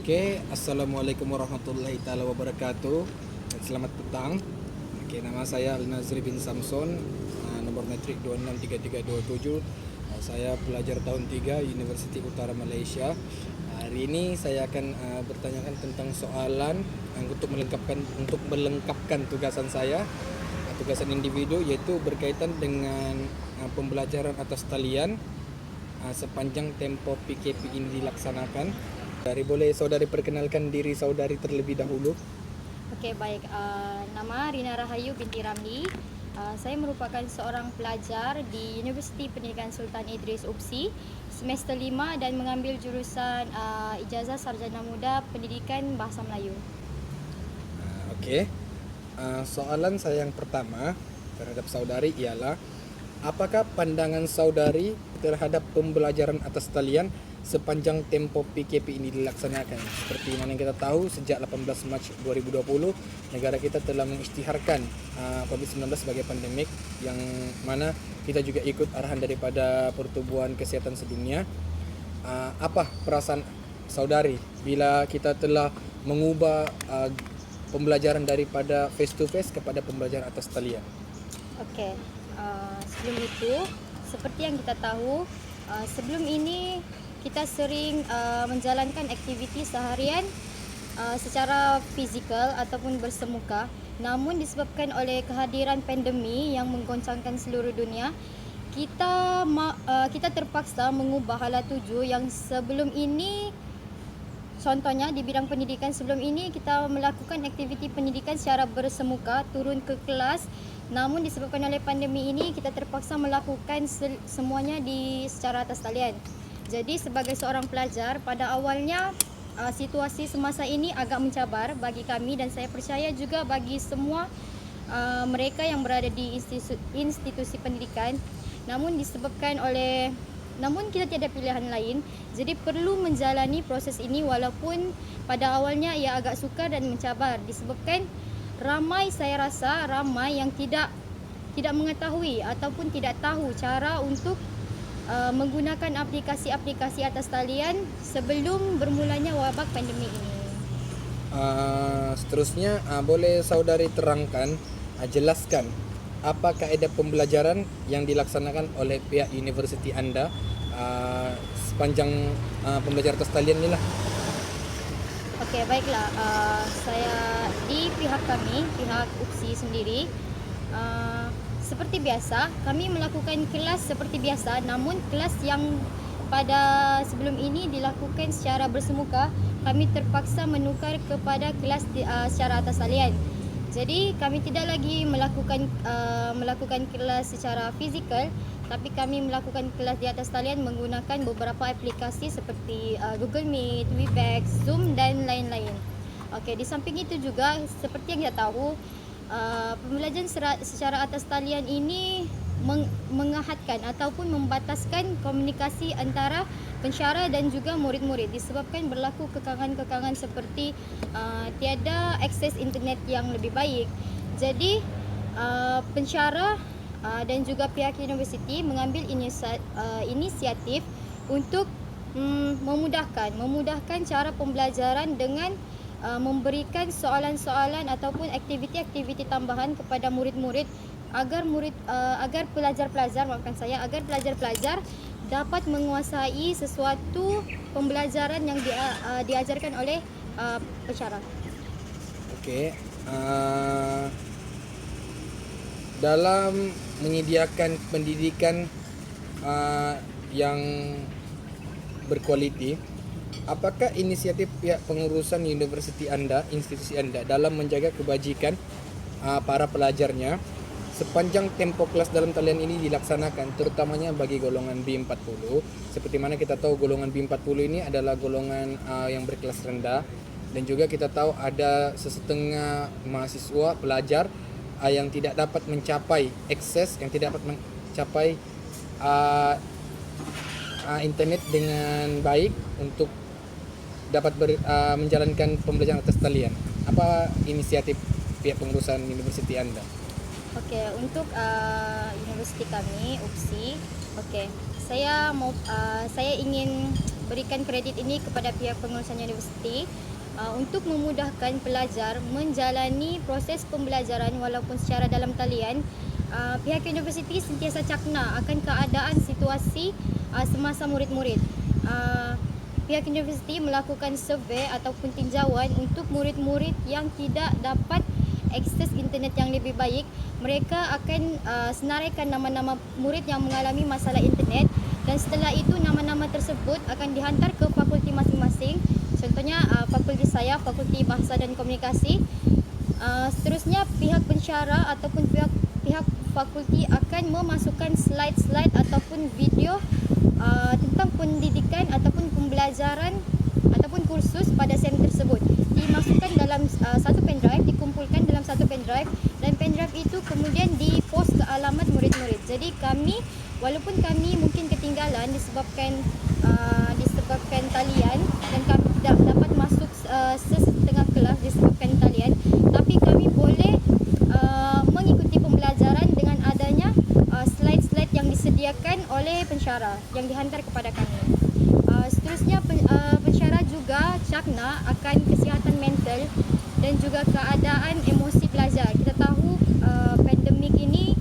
Oke, Assalamualaikum warahmatullahi taala wabarakatuh. Selamat petang. Oke, nama saya Al-Nazri bin Samson, nomor metrik 263327. Saya pelajar tahun 3 Universiti Utara Malaysia. Hari ini saya akan bertanyakan tentang soalan untuk melengkapkan tugasan saya, tugasan individu, yaitu berkaitan dengan pembelajaran atas talian sepanjang tempoh PKP ini dilaksanakan. Boleh saudari perkenalkan diri saudari terlebih dahulu? Okey, baik. Nama Rina Rahayu binti Ramli. Saya merupakan seorang pelajar di Universiti Pendidikan Sultan Idris UPSI semester 5 dan mengambil jurusan Ijazah Sarjana Muda Pendidikan Bahasa Melayu. Okey. Soalan saya yang pertama terhadap saudari ialah, apakah pandangan saudari terhadap pembelajaran atas talian sepanjang tempoh PKP ini dilaksanakan? Seperti mana yang kita tahu, sejak 18 Mac 2020 negara kita telah mengisytiharkan COVID-19 sebagai pandemik, yang mana kita juga ikut arahan daripada Pertubuhan Kesihatan Sedunia. Apa perasaan saudari bila kita telah mengubah pembelajaran daripada face to face kepada pembelajaran atas talian? Okey. Sebelum itu, seperti yang kita tahu, sebelum ini kita sering menjalankan aktiviti seharian secara fizikal ataupun bersemuka. Namun disebabkan oleh kehadiran pandemi yang menggoncangkan seluruh dunia, kita terpaksa mengubah hala tuju yang sebelum ini. Contohnya di bidang pendidikan, sebelum ini kita melakukan aktiviti pendidikan secara bersemuka, turun ke kelas. Namun disebabkan oleh pandemi ini, kita terpaksa melakukan semuanya secara atas talian. Jadi sebagai seorang pelajar, pada awalnya situasi semasa ini agak mencabar bagi kami, dan saya percaya juga bagi semua mereka yang berada di institusi pendidikan. Namun kita tiada pilihan lain, jadi perlu menjalani proses ini walaupun pada awalnya ia agak sukar dan mencabar, disebabkan saya rasa ramai yang tidak mengetahui ataupun tidak tahu cara untuk menggunakan aplikasi-aplikasi atas talian sebelum bermulanya wabak pandemi ini. Seterusnya, boleh saudari terangkan, jelaskan apa kaedah pembelajaran yang dilaksanakan oleh pihak universiti anda sepanjang pembelajaran atas talian ni lah. Okey, baiklah. Saya di pihak kami, pihak UPSI sendiri, seperti biasa kami melakukan kelas seperti biasa, namun kelas yang pada sebelum ini dilakukan secara bersemuka, kami terpaksa menukar kepada kelas secara atas talian. Jadi kami tidak lagi melakukan kelas secara fizikal, tapi kami melakukan kelas di atas talian menggunakan beberapa aplikasi seperti Google Meet, Webex, Zoom dan lain-lain. Okey, di samping itu juga seperti yang kita tahu, pembelajaran secara atas talian ini mengahadkan ataupun membataskan komunikasi antara pensyarah dan juga murid-murid, disebabkan berlaku kekangan-kekangan seperti tiada akses internet yang lebih baik. Jadi pensyarah dan juga pihak universiti mengambil inisiatif untuk memudahkan cara pembelajaran dengan memberikan soalan-soalan ataupun aktiviti-aktiviti tambahan kepada murid-murid agar pelajar-pelajar dapat menguasai sesuatu pembelajaran yang diajarkan oleh pensyarah. Okey. Dalam menyediakan pendidikan yang berkualiti, apakah inisiatif pihak pengurusan institusi anda dalam menjaga kebajikan para pelajarnya sepanjang tempoh kelas dalam talian ini dilaksanakan, terutamanya bagi golongan B40? Seperti mana kita tahu, golongan B40 ini adalah golongan yang berkelas rendah, dan juga kita tahu ada sesetengah mahasiswa pelajar yang tidak dapat mencapai akses, yang tidak dapat mencapai internet dengan baik untuk dapat menjalankan pembelajaran atas talian. Apa inisiatif pihak pengurusan universiti anda? Okey, untuk universiti kami UPSI, okey, saya ingin berikan kredit ini kepada pihak pengurusan universiti untuk memudahkan pelajar menjalani proses pembelajaran walaupun secara dalam talian. Pihak universiti sentiasa cakna akan keadaan situasi semasa murid-murid. Pihak universiti melakukan survey ataupun tinjauan untuk murid-murid yang tidak dapat akses internet yang lebih baik. Mereka akan senaraikan nama-nama murid yang mengalami masalah internet, dan setelah itu nama-nama tersebut akan dihantar ke fakulti masing-masing. Contohnya fakulti saya, Fakulti Bahasa dan Komunikasi. Seterusnya pihak pensyarah ataupun pihak fakulti akan memasukkan slide-slide ataupun video tentang pendidikan ataupun pembelajaran ataupun kursus pada sem tersebut. Dimasukkan dalam satu pendrive, dikumpulkan dalam satu pendrive, dan pendrive itu kemudian dipost ke alamat murid-murid. Jadi walaupun kami mungkin ketinggalan disebabkan talian dan kami tidak dapat masuk sesetengah kelas disebabkan talian, tapi kami boleh mengikuti pembelajaran dengan adanya slide-slide yang disediakan oleh pensyarah yang dihantar kepada kami. Seterusnya pensyarah juga cakna akan kesihatan mental dan juga keadaan emosi pelajar. Kita tahu pandemik ini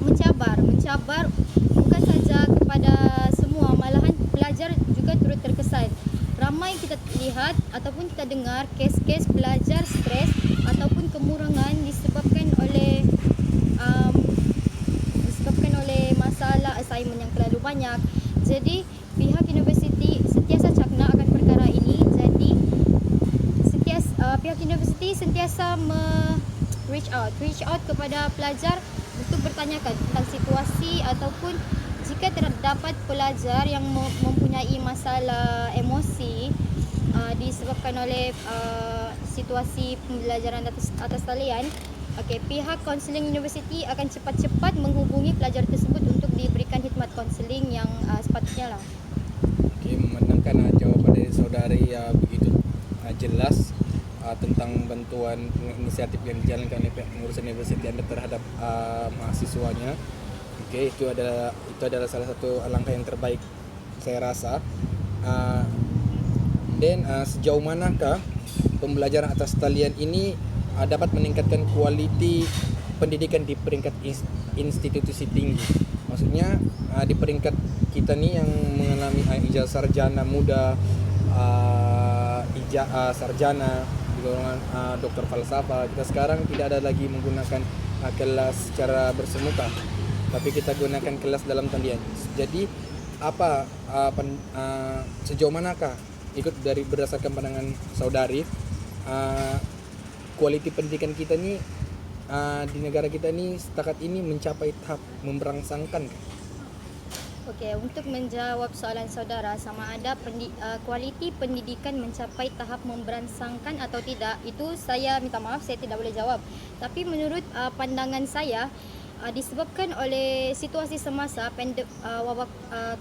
mencabar bukan saja kepada semua, malahan pelajar juga turut terkesan. Ramai kita lihat ataupun kita dengar kes-kes pelajar stres ataupun kemurangan disebabkan oleh masalah assignment yang terlalu banyak. Jadi pihak universiti sentiasa cakna akan perkara ini. Jadi pihak universiti sentiasa reach out kepada pelajar untuk bertanyakan tentang situasi ataupun jika terdapat pelajar yang mempunyai masalah emosi disebabkan oleh situasi pembelajaran atas talian. Pihak kaunseling universiti akan cepat-cepat menghubungi pelajar tersebut untuk diberikan khidmat kaunseling yang sepatutnya lah. Memandangkan jawapan dari saudari begitu jelas tentang bantuan inisiatif yang dijalankan oleh pihak pengurusan universiti Anda terhadap mahasiswanya. Itu adalah salah satu langkah yang terbaik saya rasa. Sejauh manakah pembelajaran atas talian ini dapat meningkatkan kualiti pendidikan di peringkat institusi tinggi? Maksudnya di peringkat kita nih yang mengalami ijazah sarjana muda, sarjana di golongan doktor falsafah, kita sekarang tidak ada lagi menggunakan kelas secara bersemuka, tapi kita gunakan kelas dalam talian. Jadi sejauh manakah berdasarkan pandangan saudari kualiti pendidikan kita ni di negara kita ni setakat ini mencapai tahap memberangsangkan? Untuk menjawab soalan saudara sama ada kualiti pendidikan mencapai tahap memberangsangkan atau tidak, itu saya minta maaf, saya tidak boleh jawab. Tapi menurut pandangan saya, disebabkan oleh situasi semasa wabak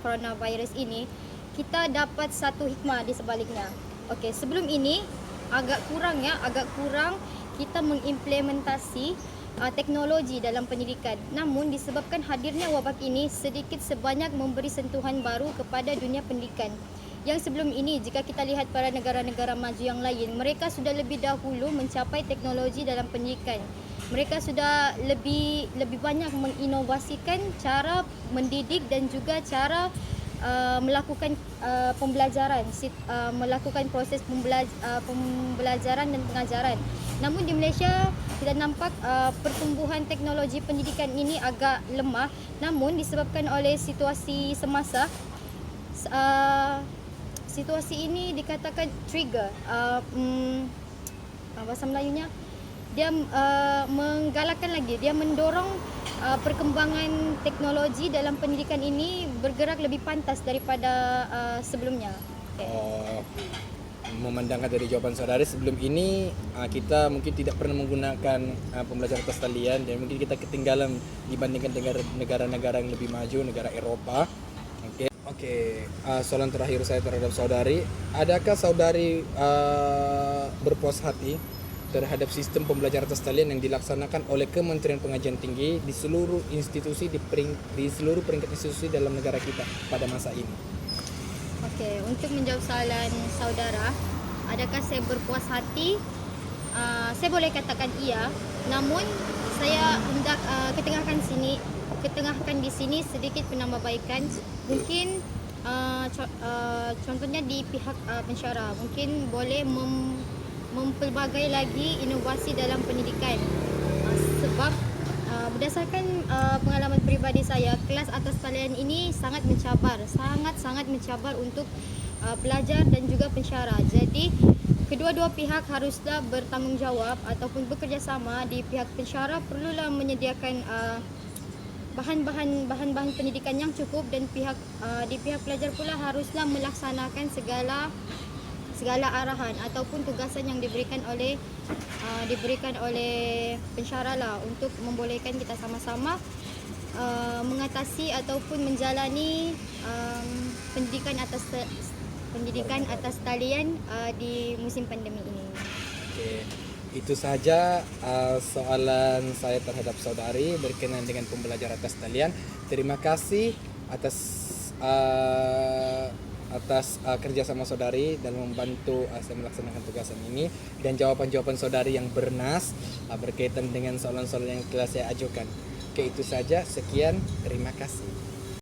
coronavirus ini, kita dapat satu hikmah di sebaliknya. Sebelum ini agak kurang kita mengimplementasi teknologi dalam pendidikan. Namun disebabkan hadirnya wabak ini, sedikit sebanyak memberi sentuhan baru kepada dunia pendidikan. Yang sebelum ini, jika kita lihat para negara-negara maju yang lain, mereka sudah lebih dahulu mencapai teknologi dalam pendidikan. Mereka sudah lebih banyak menginovasikan cara mendidik dan juga cara melakukan pembelajaran, melakukan proses pembelajaran dan pengajaran. Namun di Malaysia kita nampak pertumbuhan teknologi pendidikan ini agak lemah. Namun disebabkan oleh situasi semasa, situasi ini dikatakan trigger, bahasa Melayunya, dia menggalakkan lagi, dia mendorong perkembangan teknologi dalam pendidikan ini bergerak lebih pantas daripada sebelumnya. Memandangkan dari jawaban saudari sebelum ini, kita mungkin tidak pernah menggunakan pembelajaran atas talian dan mungkin kita ketinggalan dibandingkan dengan negara-negara yang lebih maju, negara Eropah. Soalan terakhir saya terhadap saudari, adakah saudari berpuas hati terhadap sistem pembelajaran atas talian yang dilaksanakan oleh Kementerian Pengajian Tinggi di seluruh institusi di seluruh peringkat institusi dalam negara kita pada masa ini? Okey, untuk menjawab soalan saudara, adakah saya berpuas hati? Saya boleh katakan iya, namun saya hendak ketengahkan di sini sedikit penambahbaikan. Mungkin contohnya di pihak pensyarah, mungkin boleh mempelbagai lagi inovasi dalam pendidikan. Sebab berdasarkan pengalaman peribadi saya, kelas atas talian ini sangat sangat mencabar untuk pelajar dan juga pensyarah. Jadi kedua-dua pihak haruslah bertanggungjawab ataupun bekerjasama. Di pihak pensyarah perlulah menyediakan bahan-bahan pendidikan yang cukup, dan di pihak pelajar pula haruslah melaksanakan segala arahan ataupun tugasan yang diberikan oleh pensyarah lah, untuk membolehkan kita sama-sama mengatasi ataupun menjalani pendidikan atas talian di musim pandemi ini. Okey, itu saja soalan saya terhadap saudari berkenaan dengan pembelajaran atas talian. Terima kasih atas kerjasama saudari dalam membantu saya melaksanakan tugasan ini, dan jawapan-jawapan saudari yang bernas berkaitan dengan soalan-soalan yang telah saya ajukan. Okey, itu saja. Sekian, terima kasih.